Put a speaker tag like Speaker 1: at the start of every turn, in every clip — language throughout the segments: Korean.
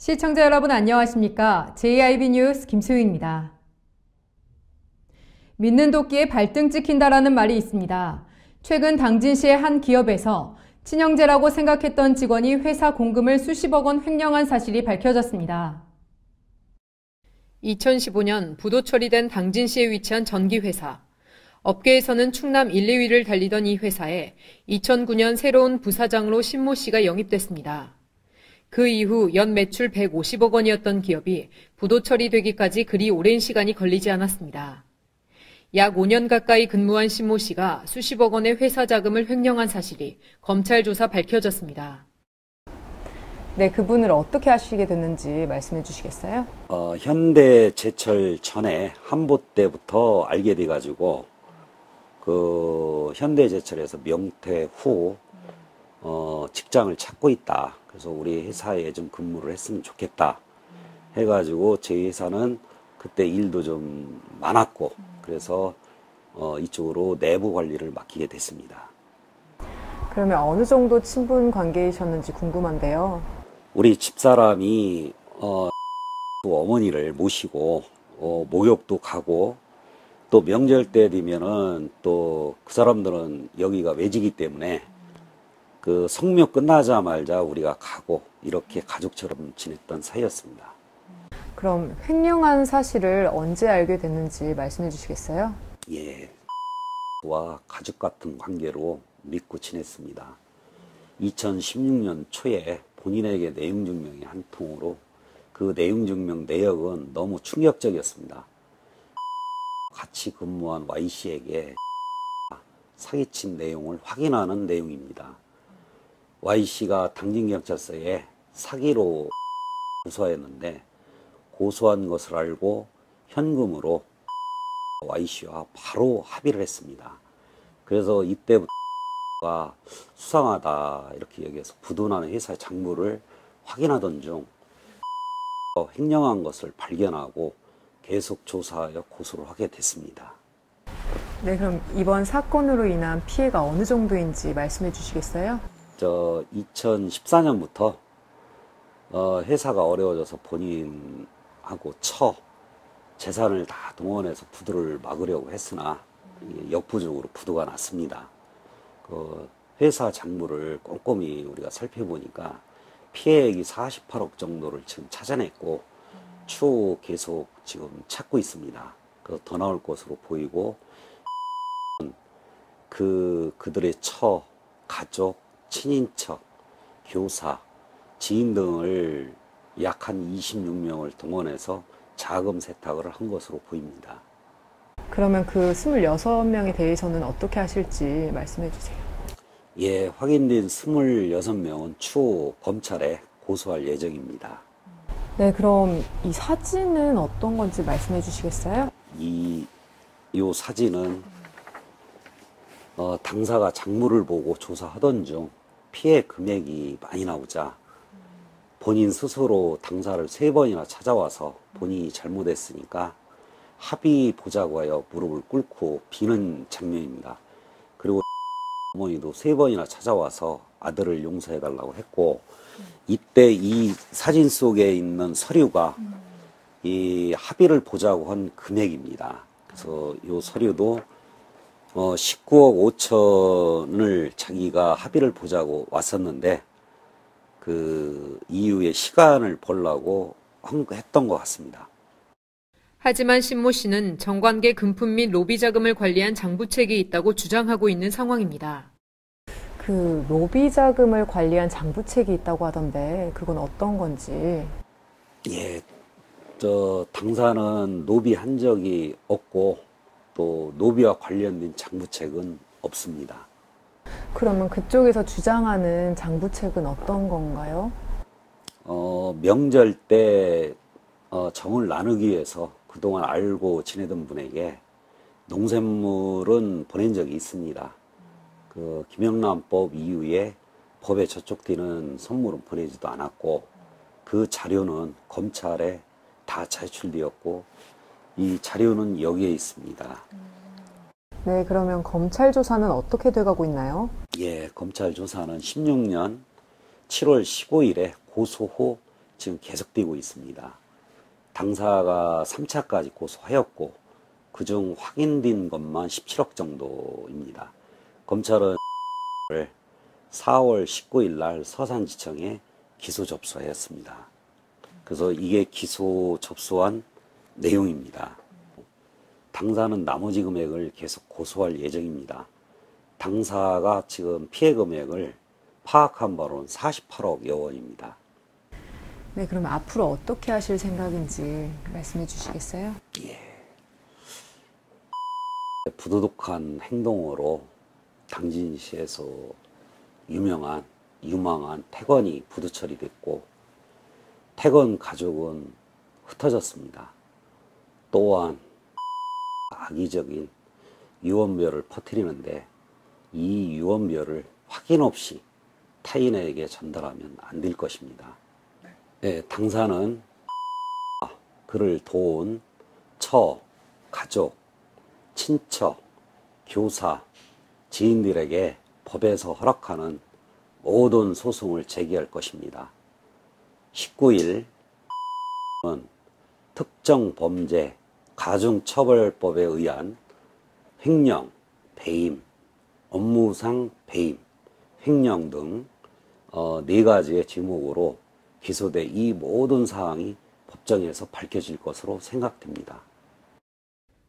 Speaker 1: 시청자 여러분 안녕하십니까? JIB 뉴스 김소희입니다. 믿는 도끼에 발등 찍힌다라는 말이 있습니다. 최근 당진시의 한 기업에서 친형제라고 생각했던 직원이 회사 공금을 수십억 원 횡령한 사실이 밝혀졌습니다. 2015년 부도 처리된 당진시에 위치한 전기회사. 업계에서는 충남 1, 2위를 달리던 이 회사에 2009년 새로운 부사장으로 신모 씨가 영입됐습니다. 그 이후 연 매출 150억 원이었던 기업이 부도 처리되기까지 그리 오랜 시간이 걸리지 않았습니다. 약 5년 가까이 근무한 신모 씨가 수십억 원의 회사 자금을 횡령한 사실이 검찰 조사 밝혀졌습니다. 네, 그분을 어떻게 아시게 됐는지 말씀해 주시겠어요?
Speaker 2: 현대제철 전에 한보 때부터 알게 돼가지고 현대제철에서 명퇴 후 직장을 찾고 있다. 그래서 우리 회사에 좀 근무를 했으면 좋겠다 해가지고 저희 회사는 그때 일도 좀 많았고 그래서 이쪽으로 내부 관리를 맡기게 됐습니다.
Speaker 1: 그러면 어느 정도 친분 관계이셨는지 궁금한데요.
Speaker 2: 우리 집사람이 어머니를 모시고 목욕도 가고 또 명절 때 되면은 또 그 사람들은 여기가 외지기 때문에 그 성묘 끝나자마자 우리가 가고 이렇게 가족처럼 지냈던 사이였습니다.
Speaker 1: 그럼 횡령한 사실을 언제 알게 됐는지 말씀해 주시겠어요?
Speaker 2: 예, 와 가족 같은 관계로 믿고 지냈습니다. 2016년 초에 본인에게 내용증명이 한 통으로 그 내용증명 내역은 너무 충격적이었습니다. 같이 근무한 Y씨에게 사기친 내용을 확인하는 내용입니다. Y씨가 당진경찰서에 사기로 고소했는데 고소한 것을 알고 현금으로 Y씨와 바로 합의를 했습니다. 그래서 이때부터 수상하다 이렇게 여기서 부도나는 회사의 장부를 확인하던 중 횡령한 것을 발견하고 계속 조사하여 고소를 하게 됐습니다.
Speaker 1: 네, 그럼 이번 사건으로 인한 피해가 어느 정도인지 말씀해 주시겠어요?
Speaker 2: 2014년부터 회사가 어려워져서 본인하고 재산을 다 동원해서 부도를 막으려고 했으나 역부족으로 부도가 났습니다. 회사 장부를 꼼꼼히 우리가 살펴보니까 피해액이 48억 정도를 지금 찾아냈고 추후 계속 지금 찾고 있습니다. 더 나올 것으로 보이고 그들의 가족, 친인척, 교사, 지인 등을 약 한 26명을 동원해서 자금 세탁을 한 것으로 보입니다.
Speaker 1: 그러면 그 26명에 대해서는 어떻게 하실지 말씀해 주세요.
Speaker 2: 예, 확인된 26명은 추후 검찰에 고소할 예정입니다.
Speaker 1: 네, 그럼 이 사진은 어떤 건지 말씀해 주시겠어요?
Speaker 2: 이 사진은 당사가 장부를 보고 조사하던 중 피해 금액이 많이 나오자 본인 스스로 당사를 3번이나 찾아와서 본인이 잘못했으니까 합의 보자고 하여 무릎을 꿇고 비는 장면입니다. 그리고 어머니도 3번이나 찾아와서 아들을 용서해달라고 했고 이때 이 사진 속에 있는 서류가 이 합의를 보자고 한 금액입니다. 그래서 이 서류도 19억 5천을 자기가 합의를 보자고 왔었는데 그 이후에 시간을 벌라고 했던 것 같습니다.
Speaker 1: 하지만 신모 씨는 정관계 금품 및 로비 자금을 관리한 장부책이 있다고 주장하고 있는 상황입니다. 그 로비 자금을 관리한 장부책이 있다고 하던데 그건 어떤 건지.
Speaker 2: 예, 당사는 로비한 적이 없고 또 로비와 관련된 장부책은 없습니다.
Speaker 1: 그러면 그쪽에서 주장하는 장부책은 어떤 건가요?
Speaker 2: 명절 때 정을 나누기 위해서 그동안 알고 지내던 분에게 농산물은 보낸 적이 있습니다. 그 김영란법 이후에 법에 저촉되는 선물은 보내지도 않았고 그 자료는 검찰에 다 제출되었고 이 자료는 여기에 있습니다.
Speaker 1: 네, 그러면 검찰 조사는 어떻게 돼가고 있나요?
Speaker 2: 예, 검찰 조사는 16년 7월 15일에 고소 후 지금 계속되고 있습니다. 당사가 3차까지 고소하였고 그중 확인된 것만 17억 정도입니다. 검찰은 4월 19일 날 서산지청에 기소 접수하였습니다. 그래서 이게 기소 접수한 내용입니다. 당사는 나머지 금액을 계속 고소할 예정입니다. 당사가 지금 피해 금액을 파악한 바로는 48억여 원입니다.
Speaker 3: 네, 그럼 앞으로 어떻게 하실 생각인지 말씀해 주시겠어요?
Speaker 2: 예. 부도덕한 행동으로 당진시에서 유망한 태건이 부도 처리됐고 태건 가족은 흩어졌습니다. 또한 악의적인 유언비어를 퍼뜨리는데 이 유언비어를 확인 없이 타인에게 전달하면 안 될 것입니다. 네, 당사는 그를 도운 가족, 친척, 교사, 지인들에게 법에서 허락하는 모든 소송을 제기할 것입니다. 19일 특정범죄 가중처벌법에 의한 횡령, 배임, 업무상 배임, 횡령 등 4가지의 제목으로 기소돼 이 모든 사항이 법정에서 밝혀질 것으로 생각됩니다.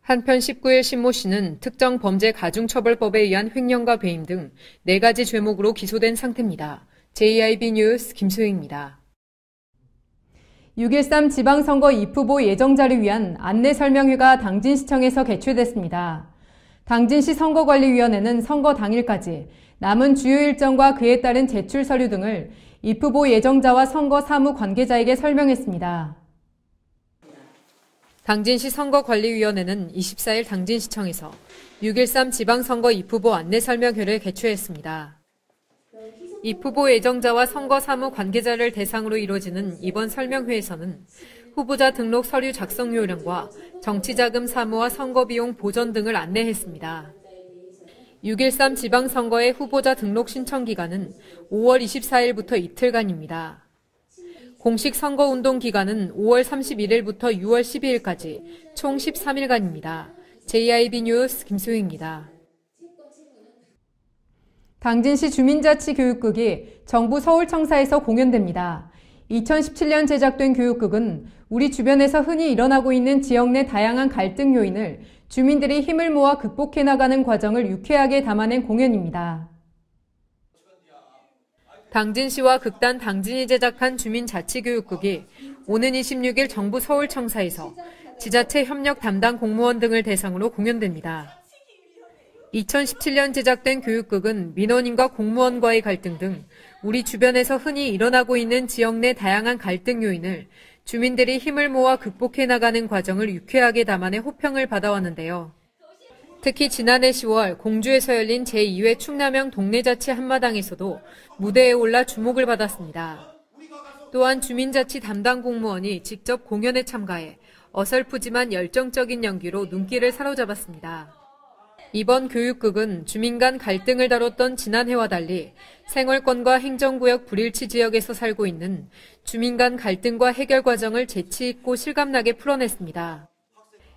Speaker 1: 한편 19일 신모 씨는 특정 범죄 가중처벌법에 의한 횡령과 배임 등 4가지 죄목으로 기소된 상태입니다. JIB 뉴스 김소영입니다.
Speaker 3: 6.13 지방선거 입후보 예정자를 위한 안내설명회가 당진시청에서 개최됐습니다. 당진시 선거관리위원회는 선거 당일까지 남은 주요 일정과 그에 따른 제출 서류 등을 입후보 예정자와 선거 사무 관계자에게 설명했습니다.
Speaker 1: 당진시 선거관리위원회는 24일 당진시청에서 6.13 지방선거 입후보 안내설명회를 개최했습니다. 입후보 예정자와 선거 사무 관계자를 대상으로 이루어지는 이번 설명회에서는 후보자 등록 서류 작성 요령과 정치자금 사무와 선거비용 보전 등을 안내했습니다. 6.13 지방선거의 후보자 등록 신청 기간은 5월 24일부터 이틀간입니다. 공식 선거운동 기간은 5월 31일부터 6월 12일까지 총 13일간입니다. JIB 뉴스 김소희입니다.
Speaker 3: 당진시 주민자치교육극이 정부 서울청사에서 공연됩니다. 2017년 제작된 교육극은 우리 주변에서 흔히 일어나고 있는 지역 내 다양한 갈등 요인을 주민들이 힘을 모아 극복해 나가는 과정을 유쾌하게 담아낸 공연입니다.
Speaker 1: 당진시와 극단 당진이 제작한 주민자치교육극이 오는 26일 정부 서울청사에서 지자체 협력 담당 공무원 등을 대상으로 공연됩니다. 2017년 제작된 교육극은 민원인과 공무원과의 갈등 등 우리 주변에서 흔히 일어나고 있는 지역 내 다양한 갈등 요인을 주민들이 힘을 모아 극복해 나가는 과정을 유쾌하게 담아내 호평을 받아왔는데요. 특히 지난해 10월 공주에서 열린 제2회 충남형 동네자치 한마당에서도 무대에 올라 주목을 받았습니다. 또한 주민자치 담당 공무원이 직접 공연에 참가해 어설프지만 열정적인 연기로 눈길을 사로잡았습니다. 이번 교육극은 주민 간 갈등을 다뤘던 지난해와 달리 생활권과 행정구역 불일치 지역에서 살고 있는 주민 간 갈등과 해결 과정을 재치 있고 실감나게 풀어냈습니다.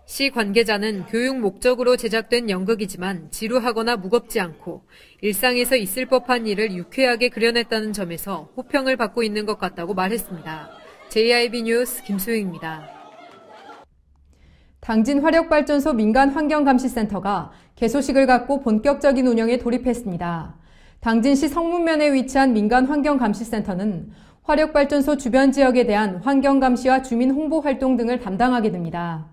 Speaker 1: 시 관계자는 교육 목적으로 제작된 연극이지만 지루하거나 무겁지 않고 일상에서 있을 법한 일을 유쾌하게 그려냈다는 점에서 호평을 받고 있는 것 같다고 말했습니다. JIB 뉴스 김소영입니다.
Speaker 3: 당진 화력발전소 민간환경감시센터가 개소식을 갖고 본격적인 운영에 돌입했습니다. 당진시 성문면에 위치한 민간환경감시센터는 화력발전소 주변 지역에 대한 환경감시와 주민 홍보 활동 등을 담당하게 됩니다.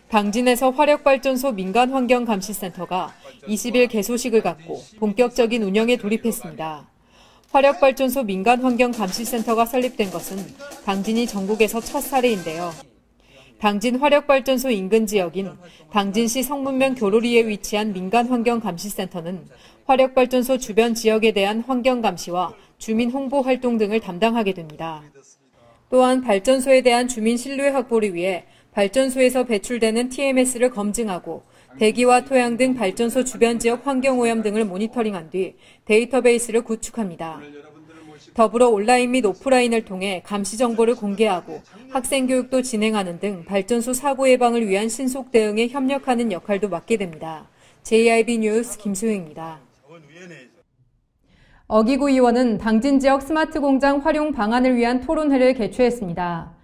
Speaker 1: 당진에서 화력발전소 민간환경감시센터가 20일 개소식을 갖고 본격적인 운영에 돌입했습니다. 화력발전소 민간환경감시센터가 설립된 것은 당진이 전국에서 첫 사례인데요. 당진 화력발전소 인근 지역인 당진시 성문면 교로리에 위치한 민간환경감시센터는 화력발전소 주변 지역에 대한 환경감시와 주민 홍보 활동 등을 담당하게 됩니다. 또한 발전소에 대한 주민 신뢰 확보를 위해 발전소에서 배출되는 TMS를 검증하고 대기와 토양 등 발전소 주변 지역 환경오염 등을 모니터링한 뒤 데이터베이스를 구축합니다. 더불어 온라인 및 오프라인을 통해 감시 정보를 공개하고 학생 교육도 진행하는 등 발전소 사고 예방을 위한 신속 대응에 협력하는 역할도 맡게 됩니다. JIB 뉴스 김소영입니다.
Speaker 3: 어기구 의원은 당진 지역 스마트 공장 활용 방안을 위한 토론회를 개최했습니다.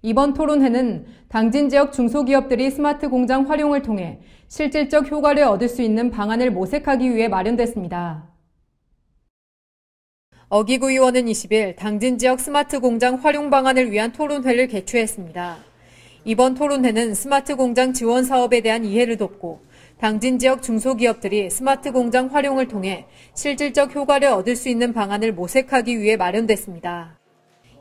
Speaker 3: 이번 토론회는 당진 지역 중소기업들이 스마트 공장 활용을 통해 실질적 효과를 얻을 수 있는 방안을 모색하기 위해 마련됐습니다.
Speaker 1: 어기구 의원은 20일 당진 지역 스마트 공장 활용 방안을 위한 토론회를 개최했습니다. 이번 토론회는 스마트 공장 지원 사업에 대한 이해를 돕고 당진 지역 중소기업들이 스마트 공장 활용을 통해 실질적 효과를 얻을 수 있는 방안을 모색하기 위해 마련됐습니다.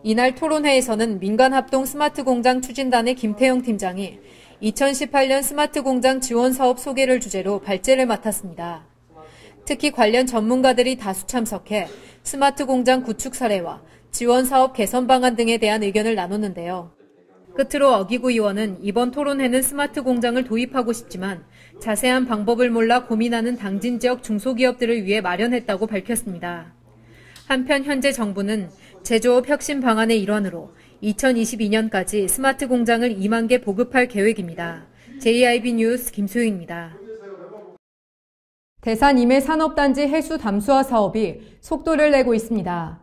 Speaker 1: 이날 토론회에서는 민간합동 스마트 공장 추진단의 김태영 팀장이 2018년 스마트 공장 지원 사업 소개를 주제로 발제를 맡았습니다. 특히 관련 전문가들이 다수 참석해 스마트 공장 구축 사례와 지원 사업 개선 방안 등에 대한 의견을 나눴는데요. 끝으로 어기구 의원은 이번 토론회는 스마트 공장을 도입하고 싶지만 자세한 방법을 몰라 고민하는 당진 지역 중소기업들을 위해 마련했다고 밝혔습니다. 한편 현재 정부는 제조업 혁신 방안의 일환으로 2022년까지 스마트 공장을 2만 개 보급할 계획입니다. JIB 뉴스 김소영입니다.
Speaker 3: 대산 임해 산업단지 해수 담수화 사업이 속도를 내고 있습니다.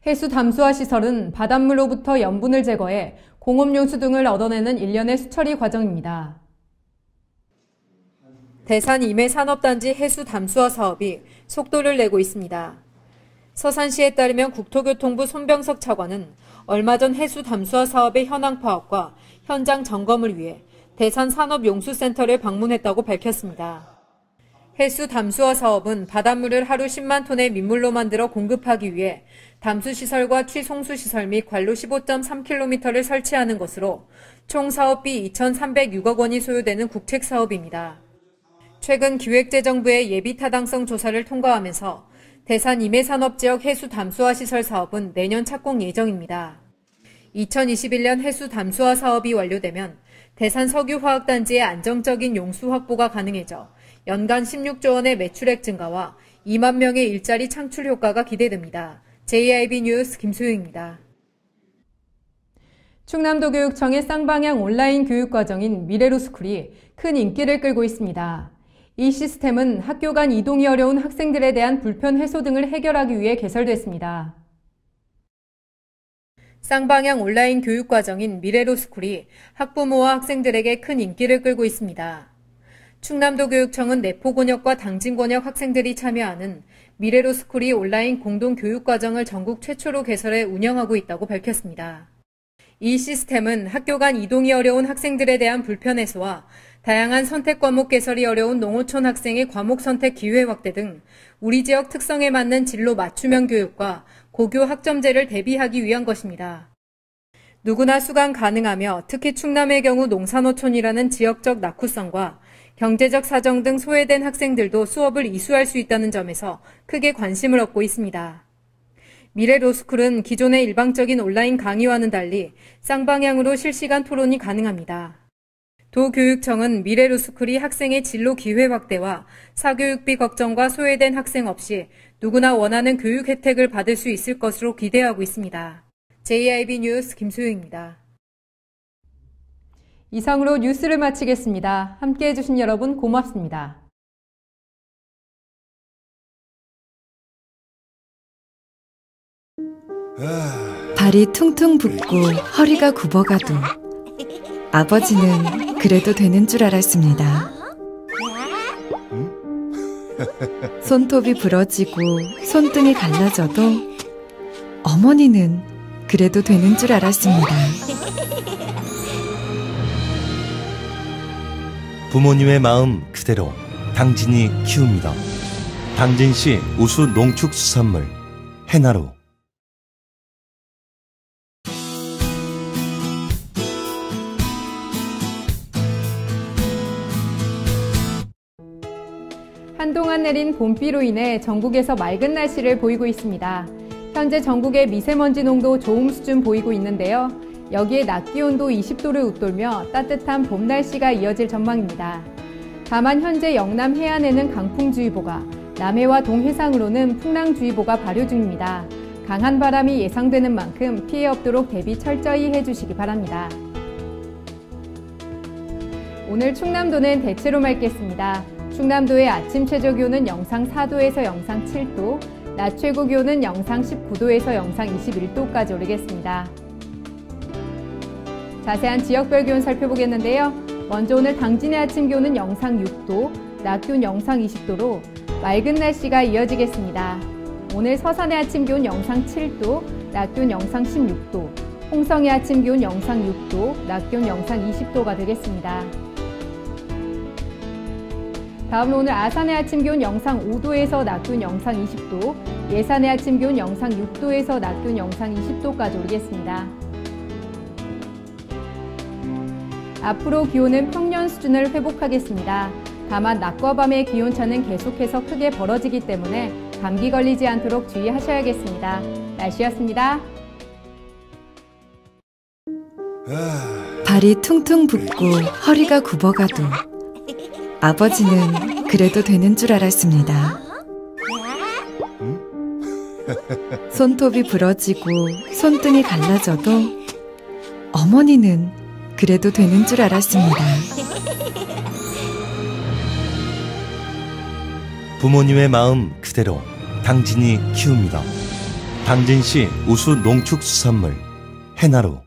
Speaker 3: 해수 담수화 시설은 바닷물로부터 염분을 제거해 공업용수 등을 얻어내는 일련의 수처리 과정입니다.
Speaker 1: 대산 임해 산업단지 해수 담수화 사업이 속도를 내고 있습니다. 서산시에 따르면 국토교통부 손병석 차관은 얼마 전 해수 담수화 사업의 현황 파악과 현장 점검을 위해 대산 산업용수센터를 방문했다고 밝혔습니다. 해수 담수화 사업은 바닷물을 하루 10만 톤의 민물로 만들어 공급하기 위해 담수시설과 취송수시설 및 관로 15.3km를 설치하는 것으로 총 사업비 2,306억 원이 소요되는 국책사업입니다. 최근 기획재정부의 예비타당성 조사를 통과하면서 대산 임해산업지역 해수 담수화 시설 사업은 내년 착공 예정입니다. 2021년 해수 담수화 사업이 완료되면 대산 석유화학단지의 안정적인 용수 확보가 가능해져 연간 16조 원의 매출액 증가와 2만 명의 일자리 창출 효과가 기대됩니다. JIB 뉴스 김소영입니다.
Speaker 3: 충남도 교육청의 쌍방향 온라인 교육과정인 미래로스쿨이 큰 인기를 끌고 있습니다. 이 시스템은 학교 간 이동이 어려운 학생들에 대한 불편 해소 등을 해결하기 위해 개설됐습니다.
Speaker 1: 쌍방향 온라인 교육과정인 미래로스쿨이 학부모와 학생들에게 큰 인기를 끌고 있습니다. 충남도 교육청은 내포권역과 당진권역 학생들이 참여하는 미래로스쿨이 온라인 공동교육과정을 전국 최초로 개설해 운영하고 있다고 밝혔습니다. 이 시스템은 학교 간 이동이 어려운 학생들에 대한 불편 해소와 다양한 선택 과목 개설이 어려운 농어촌 학생의 과목 선택 기회 확대 등 우리 지역 특성에 맞는 진로 맞춤형 교육과 고교 학점제를 대비하기 위한 것입니다. 누구나 수강 가능하며 특히 충남의 경우 농산어촌이라는 지역적 낙후성과 경제적 사정 등 소외된 학생들도 수업을 이수할 수 있다는 점에서 크게 관심을 얻고 있습니다. 미래로스쿨은 기존의 일방적인 온라인 강의와는 달리 쌍방향으로 실시간 토론이 가능합니다. 도교육청은 미래로스쿨이 학생의 진로 기회 확대와 사교육비 걱정과 소외된 학생 없이 누구나 원하는 교육 혜택을 받을 수 있을 것으로 기대하고 있습니다. JIB 뉴스 김소영입니다.
Speaker 3: 이상으로 뉴스를 마치겠습니다. 함께해 주신 여러분 고맙습니다.
Speaker 4: 발이 퉁퉁 붓고 허리가 굽어가도 아버지는 그래도 되는 줄 알았습니다. 손톱이 부러지고 손등이 갈라져도 어머니는 그래도 되는 줄 알았습니다.
Speaker 5: 부모님의 마음 그대로 당진이 키웁니다. 당진시 우수 농축수산물 해나루.
Speaker 3: 한동안 내린 봄비로 인해 전국에서 맑은 날씨를 보이고 있습니다. 현재 전국의 미세먼지 농도 좋음 수준 보이고 있는데요. 여기에 낮 기온도 20도를 웃돌며 따뜻한 봄 날씨가 이어질 전망입니다. 다만 현재 영남 해안에는 강풍주의보가, 남해와 동해상으로는 풍랑주의보가 발효 중입니다. 강한 바람이 예상되는 만큼 피해 없도록 대비 철저히 해주시기 바랍니다. 오늘 충남도는 대체로 맑겠습니다. 충남도의 아침 최저 기온은 영상 4도에서 영상 7도, 낮 최고 기온은 영상 19도에서 영상 21도까지 오르겠습니다. 자세한 지역별 기온 살펴보겠는데요. 먼저 오늘 당진의 아침 기온은 영상 6도, 낮 기온 영상 20도로 맑은 날씨가 이어지겠습니다. 오늘 서산의 아침 기온 영상 7도, 낮 기온 영상 16도, 홍성의 아침 기온 영상 6도, 낮 기온 영상 20도가 되겠습니다. 다음은 오늘 아산의 아침 기온 영상 5도에서 낮 기온 영상 20도, 예산의 아침 기온 영상 6도에서 낮 기온 영상 20도까지 오르겠습니다. 앞으로 기온은 평년 수준을 회복하겠습니다. 다만 낮과 밤의 기온차는 계속해서 크게 벌어지기 때문에 감기 걸리지 않도록 주의하셔야겠습니다. 날씨였습니다.
Speaker 4: 발이 퉁퉁 붓고 허리가 굽어가도 아버지는 그래도 되는 줄 알았습니다. 손톱이 부러지고 손등이 갈라져도 어머니는 그래도 되는 줄 알았습니다.
Speaker 5: 부모님의 마음 그대로 당진이 키웁니다. 당진시 우수 농축수산물 해나루.